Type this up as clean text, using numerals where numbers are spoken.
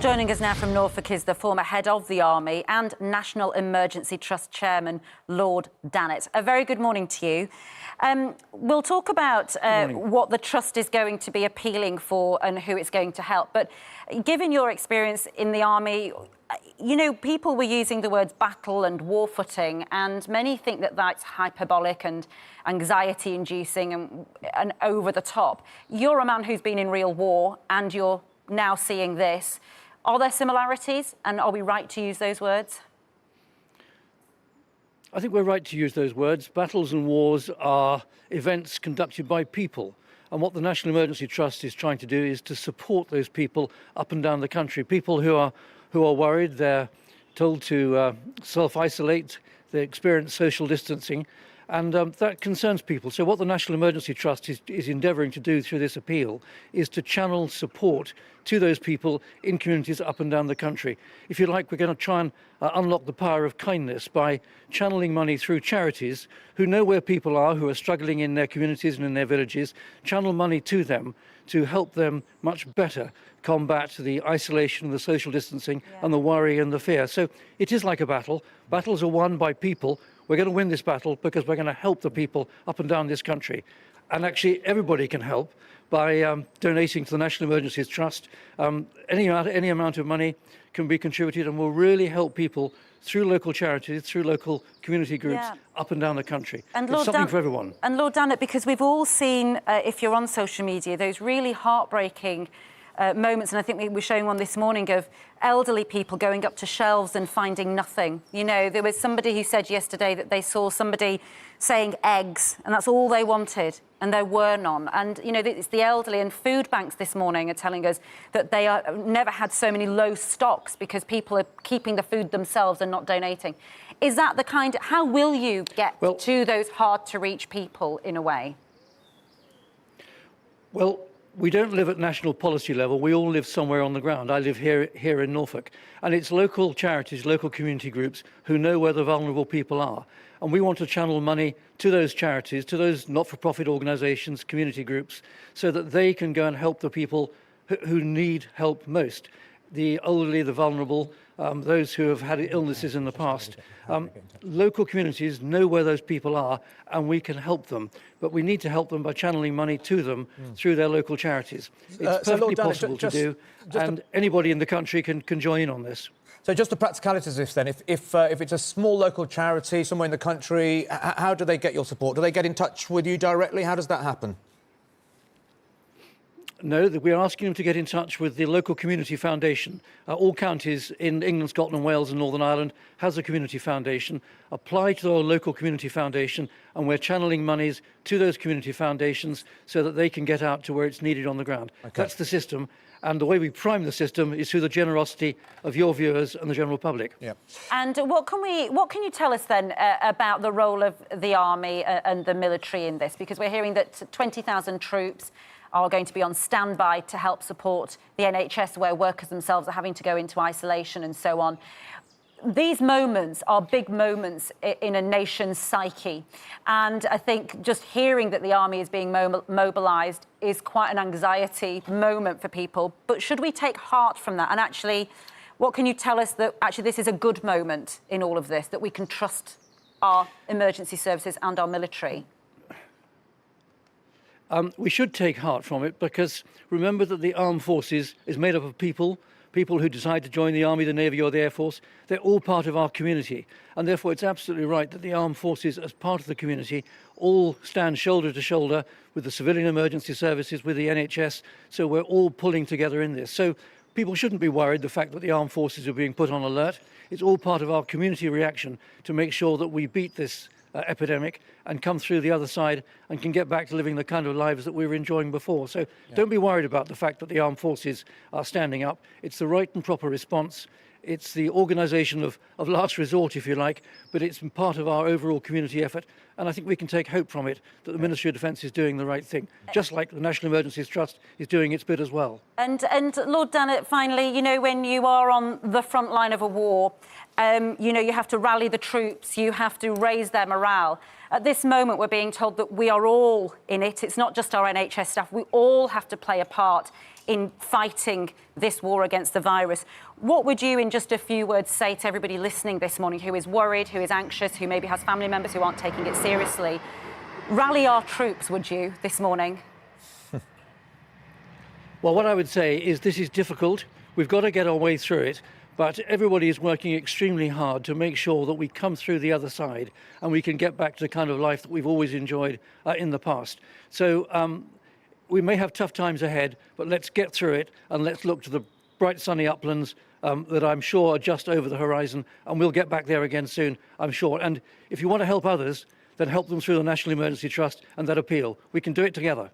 Well, joining us now from Norfolk is the former head of the Army and National Emergency Trust Chairman, Lord Dannatt. A very good morning to you. We'll talk about what the Trust is going to be appealing for and who it's going to help. But given your experience in the Army, you know, people were using the words battle and war footing, and many think that that's hyperbolic and anxiety-inducing and over the top. You're a man who's been in real war, and you're now seeing this. Are there similarities, and are we right to use those words? I think we're right to use those words. Battles and wars are events conducted by people. And what the National Emergency Trust is trying to do is to support those people up and down the country. People who are worried, they're told to self-isolate, they experience social distancing, and that concerns people. So what the National Emergency Trust is endeavouring to do through this appeal is to channel support to those people in communities up and down the country. If you like, we're going to try and unlock the power of kindness by channeling money through charities who know where people are, who are struggling in their communities and in their villages, channel money to them to help them much better combat the isolation, the social distancing and the worry and the fear. So it is like a battle. Battles are won by people. We're going to win this battle because we're going to help the people up and down this country. And actually, everybody can help by donating to the National Emergency Trust. Any amount of money can be contributed and will really help people through local charities, through local community groups up and down the country. And it's something for everyone. And Lord Dannatt, because we've all seen, if you're on social media, those really heartbreaking moments, and I think we were showing one this morning of elderly people going up to shelves and finding nothing. You know, there was somebody who said yesterday that they saw somebody saying eggs, and that's all they wanted, and there were none. And, you know, it's the elderly, and food banks this morning are telling us that they never had so many low stocks because people are keeping the food themselves and not donating. Is that the kind... How will you get to those hard-to-reach people, in a way? Well, we don't live at national policy level. We all live somewhere on the ground. I live here in Norfolk. And it's local charities, local community groups who know where the vulnerable people are. And we want to channel money to those charities, to those not-for-profit organisations, community groups, so that they can go and help the people who need help most. The elderly, the vulnerable, those who have had illnesses in the past. Local communities know where those people are, and we can help them. But we need to help them by channeling money to them through their local charities. It's perfectly possible to do, and anybody in the country can join in on this. So just the practicalities of this then, if it's a small local charity somewhere in the country, how do they get your support? Do they get in touch with you directly? How does that happen? No, we're asking them to get in touch with the local community foundation. All counties in England, Scotland, Wales and Northern Ireland has a community foundation. Apply to our local community foundation, and we're channeling monies to those community foundations so that they can get out to where it's needed on the ground. Okay. That's the system. And the way we prime the system is through the generosity of your viewers and the general public. Yeah. And what can you tell us then about the role of the Army and the military in this? Because we're hearing that 20,000 troops are going to be on standby to help support the NHS, where workers themselves are having to go into isolation and so on. These moments are big moments in a nation's psyche. And I think just hearing that the Army is being mobilised is quite an anxiety moment for people. But should we take heart from that? And actually, what can you tell us that actually this is a good moment in all of this, that we can trust our emergency services and our military? We should take heart from it, because remember that the armed forces is made up of people who decide to join the Army, the Navy or the Air Force. They're all part of our community, and therefore it's absolutely right that the armed forces, as part of the community, all stand shoulder to shoulder with the civilian emergency services, with the NHS, so we're all pulling together in this. So people shouldn't be worried the fact that the armed forces are being put on alert. It's all part of our community reaction to make sure that we beat this epidemic and come through the other side and can get back to living the kind of lives that we were enjoying before. So don't be worried about the fact that the armed forces are standing up. It's the right and proper response. It's the organisation of last resort, if you like, but it's part of our overall community effort. And I think we can take hope from it that the Ministry of Defence is doing the right thing, just like the National Emergencies Trust is doing its bit as well. And Lord Dannatt, finally, you know, when you are on the front line of a war, you know, you have to rally the troops, you have to raise their morale. At this moment, we're being told that we are all in it. It's not just our NHS staff. We all have to play a part in fighting this war against the virus. What would you, in just a few words, say to everybody listening this morning who is worried, who is anxious, who maybe has family members who aren't taking it seriously? Rally our troops, would you, this morning? Well, what I would say is this is difficult. We've got to get our way through it. But everybody is working extremely hard to make sure that we come through the other side and we can get back to the kind of life that we've always enjoyed in the past. So we may have tough times ahead, but let's get through it and let's look to the bright sunny uplands that I'm sure are just over the horizon, and we'll get back there again soon, I'm sure. And if you want to help others, then help them through the National Emergency Trust and that appeal. We can do it together.